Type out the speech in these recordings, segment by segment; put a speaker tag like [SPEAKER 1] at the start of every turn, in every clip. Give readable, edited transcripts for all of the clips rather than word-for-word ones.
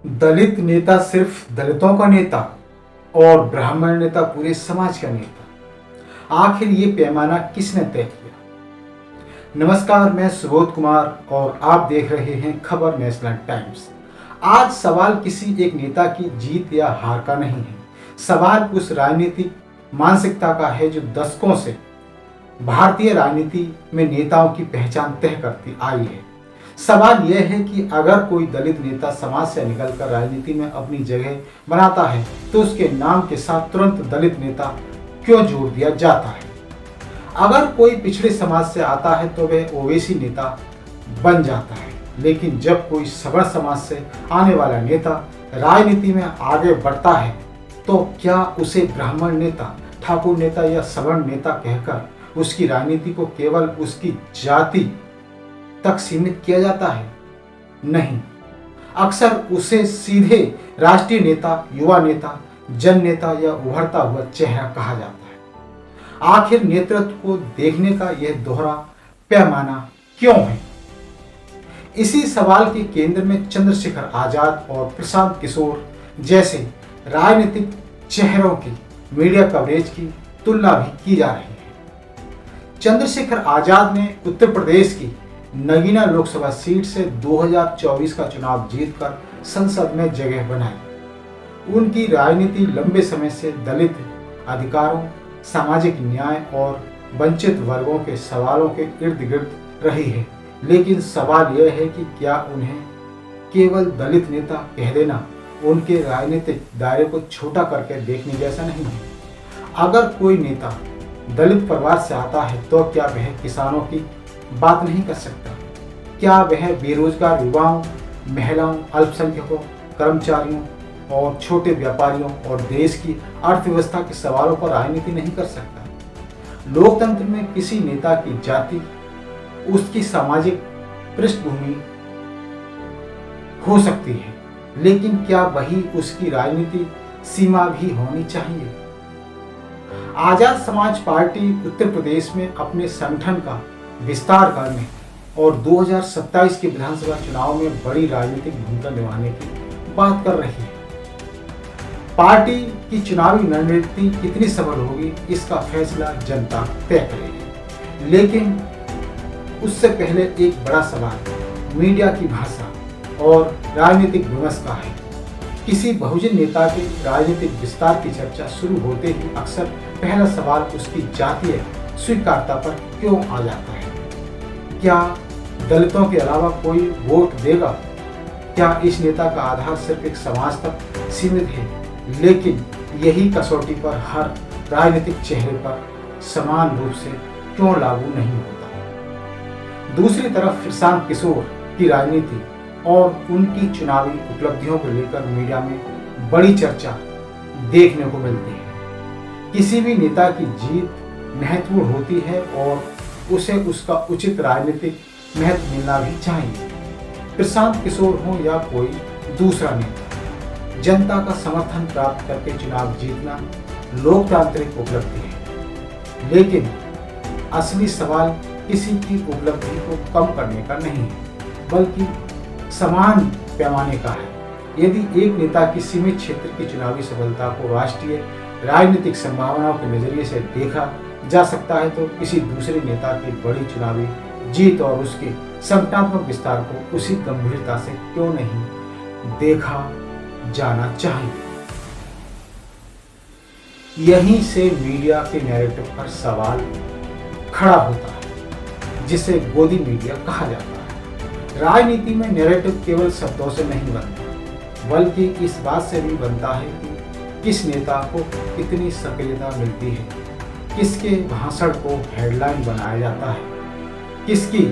[SPEAKER 1] दलित नेता सिर्फ दलितों का नेता और ब्राह्मण नेता पूरे समाज का नेता। आखिर ये पैमाना किसने तय किया? नमस्कार, मैं सुबोध कुमार और आप देख रहे हैं खबर नेशनल टाइम्स। आज सवाल किसी एक नेता की जीत या हार का नहीं है। सवाल उस राजनीतिक मानसिकता का है जो दशकों से भारतीय राजनीति में नेताओं की पहचान तय करती आई है। सवाल यह है कि अगर कोई दलित नेता समाज से निकलकर राजनीति में अपनी जगह बनाता है तो उसके नाम के साथ तुरंत दलित नेता क्यों जोड़ दिया जाता है? अगर कोई पिछड़े समाज से आता है तो वह ओवैसी नेता बन जाता है, लेकिन जब कोई सवर्ण समाज से आने वाला नेता राजनीति में आगे बढ़ता है तो क्या उसे ब्राह्मण नेता, ठाकुर नेता या सवर्ण नेता कहकर उसकी राजनीति को केवल उसकी जाति तक सीमित किया जाता है? नहीं, अक्सर उसे सीधे राष्ट्रीय नेता, युवा नेता, जन नेता या उभरता हुआ चेहरा कहा जाता है। आखिर नेतृत्व को देखने का यह दोहरा पैमाना क्यों है? इसी सवाल के केंद्र में चंद्रशेखर आजाद और प्रशांत किशोर जैसे राजनीतिक चेहरों की मीडिया कवरेज की तुलना भी की जा रही है। चंद्रशेखर आजाद ने उत्तर प्रदेश की नगीना लोकसभा सीट से 2024 का चुनाव जीतकर संसद में जगह बनाई। उनकी राजनीति लंबे समय से दलित अधिकारों, सामाजिक न्याय और वंचित वर्गों के सवालों के इर्द गिर्द रही है। लेकिन सवाल यह है कि क्या उन्हें केवल दलित नेता कह देना उनके राजनीतिक दायरे को छोटा करके देखने जैसा नहीं है? अगर कोई नेता दलित परिवार से आता है तो क्या वह किसानों की बात नहीं कर सकता? क्या वह बेरोजगार युवाओं, महिलाओं, अल्पसंख्यकों, कर्मचारियों और छोटे व्यापारियों और देश की अर्थव्यवस्था के सवालों पर राजनीति नहीं कर सकता? लोकतंत्र में किसी नेता की जाति, उसकी सामाजिक पृष्ठभूमि हो सकती है, लेकिन क्या वही उसकी राजनीति सीमा भी होनी चाहिए? आजाद समाज पार्टी उत्तर प्रदेश में अपने संगठन का विस्तार करने और 2027 के विधानसभा चुनाव में बड़ी राजनीतिक भूमिका निभाने की बात कर रही है। पार्टी की चुनावी रणनीति कितनी सफल होगी इसका फैसला जनता तय करेगी। लेकिन उससे पहले एक बड़ा सवाल मीडिया की भाषा और राजनीतिक विमर्श का है। किसी बहुजन नेता के राजनीतिक विस्तार की चर्चा शुरू होते ही अक्सर पहला सवाल उसकी जातीय स्वीकार्यता पर क्यों आ जाता है? क्या दलितों के अलावा कोई वोट देगा? क्या इस नेता का आधार सिर्फ एक समाज तक सीमित है? लेकिन यही कसौटी पर हर राजनीतिक चेहरे पर समान रूप से क्यों लागू नहीं होता? दूसरी तरफ प्रशांत किशोर की राजनीति और उनकी चुनावी उपलब्धियों को लेकर मीडिया में बड़ी चर्चा देखने को मिलती है। किसी भी नेता की जीत महत्वपूर्ण होती है और उसे उसका उचित राजनीतिक महत्व मिलना भी चाहिए। प्रशांत किशोर हो या कोई दूसरा नेता, जनता का समर्थन प्राप्त करके चुनाव जीतना लोकतांत्रिक उपलब्धि है। लेकिन असली सवाल किसी की उपलब्धि को कम करने का नहीं है, बल्कि समान पैमाने का है। यदि एक नेता की सीमित क्षेत्र की चुनावी सफलता को राष्ट्रीय राजनीतिक संभावनाओं के नजरिए से देखा जा सकता है तो किसी दूसरे नेता की बड़ी चुनावी जीत और उसके संगठनात्मक विस्तार को उसी गंभीरता से क्यों नहीं देखा जाना चाहिए? यहीं से मीडिया के नैरेटिव पर सवाल खड़ा होता है, जिसे गोदी मीडिया कहा जाता है। राजनीति में नैरेटिव केवल शब्दों से नहीं बनता, बल्कि इस बात से भी बनता है कि किस नेता को कितनी सक्रियता मिलती है, किसके भाषण को हेडलाइन बनाया जाता है, किसकी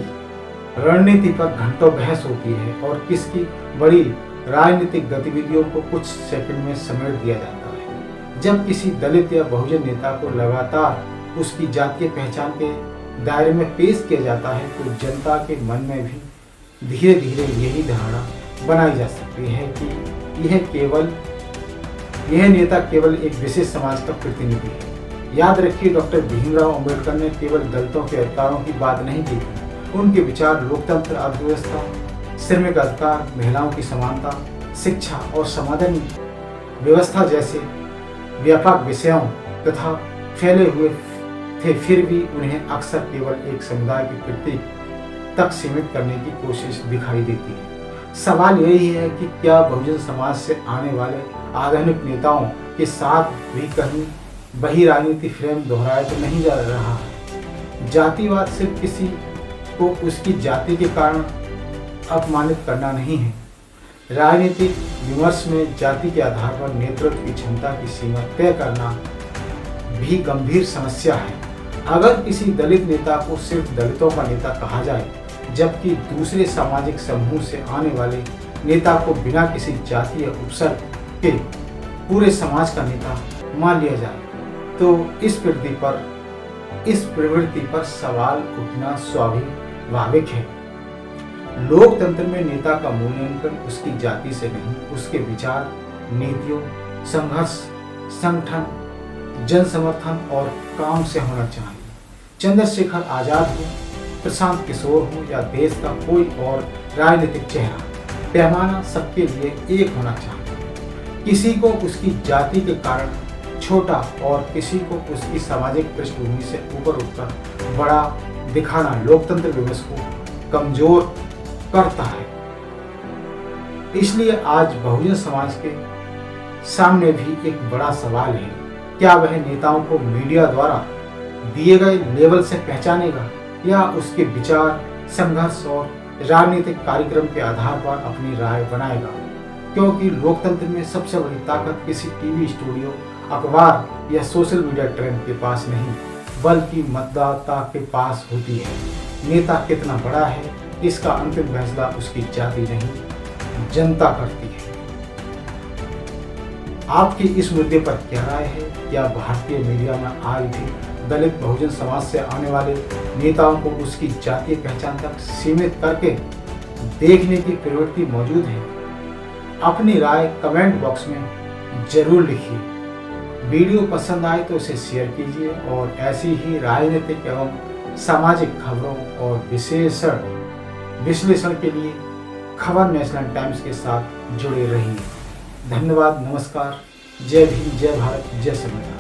[SPEAKER 1] रणनीति पर घंटों बहस होती है और किसकी बड़ी राजनीतिक गतिविधियों को कुछ सेकंड में समेट दिया जाता है। जब किसी दलित या बहुजन नेता को लगातार उसकी जातीय पहचान के दायरे में पेश किया जाता है तो जनता के मन में भी धीरे धीरे यही धारणा बनाई जा सकती है कि यह नेता केवल एक विशेष समाज का प्रतिनिधि है। याद रखिए, डॉक्टर भीमराव अंबेडकर ने केवल दलितों के अधिकारों की बात नहीं की थी। उनके विचार लोकतंत्र, अर्थव्यवस्था, श्रमिक अधिकार, महिलाओं की समानता, शिक्षा और समाधान व्यवस्था जैसे व्यापक विषयों तथा फैले हुए थे, फिर भी उन्हें अक्सर केवल एक समुदाय के प्रति तक सीमित करने की कोशिश दिखाई देती है। सवाल यही है कि क्या बहुजन समाज से आने वाले आधुनिक नेताओं के साथ भी कहीं वही राजनीति फ्रेम दोहराया तो नहीं जा रहा है। जातिवाद सिर्फ किसी को उसकी जाति के कारण अपमानित करना नहीं है। राजनीतिक विमर्श में जाति के आधार पर नेतृत्व की क्षमता की सीमा तय करना भी गंभीर समस्या है। अगर किसी दलित नेता को सिर्फ दलितों का नेता कहा जाए, जबकि दूसरे सामाजिक समूह से आने वाले नेता को बिना किसी जाति या उपसर्ग के पूरे समाज का नेता मान लिया जाए, तो इस प्रवृत्ति पर सवाल उठना स्वाभाविक है। लोकतंत्र में नेता का मूल्यांकन उसकी जाति से नहीं, उसके विचार, नीतियों, संघर्ष, संगठन, जन समर्थन और काम से होना चाहिए। चंद्रशेखर आजाद हो, प्रशांत किशोर हो या देश का कोई और राजनीतिक चेहरा, पैमाना सबके लिए एक होना चाहिए। किसी को उसकी जाति के कारण छोटा और किसी को उसकी सामाजिक पृष्ठभूमि से ऊपर उठकर बड़ा दिखाना लोकतंत्र व्यवस्था को कमजोर करता है। इसलिए आज बहुजन समाज के सामने भी एक बड़ा सवाल है, क्या वह नेताओं को मीडिया द्वारा दिए गए लेबल से पहचानेगा या उसके विचार, संघर्ष और राजनीतिक कार्यक्रम के आधार पर अपनी राय बनाएगा। क्योंकि लोकतंत्र में सबसे बड़ी ताकत किसी टीवी स्टूडियो, अखबार या सोशल मीडिया ट्रेंड के पास नहीं, बल्कि मतदाता के पास होती है। नेता कितना बड़ा है, इसका अंतिम फैसला उसकी जाति नहीं, जनता करती है। आपकी इस मुद्दे पर क्या राय है? क्या भारतीय मीडिया में आज भी दलित बहुजन समाज से आने वाले नेताओं को उसकी जातीय पहचान तक सीमित करके देखने की प्रवृत्ति मौजूद है? अपनी राय कमेंट बॉक्स में जरूर लिखिए। वीडियो पसंद आए तो इसे शेयर कीजिए और ऐसी ही राजनीतिक एवं सामाजिक खबरों और विश्लेषण के लिए खबर नेशनल टाइम्स के साथ जुड़े रहिए। धन्यवाद, नमस्कार, जय भीम, जय भारत, जय संविधान।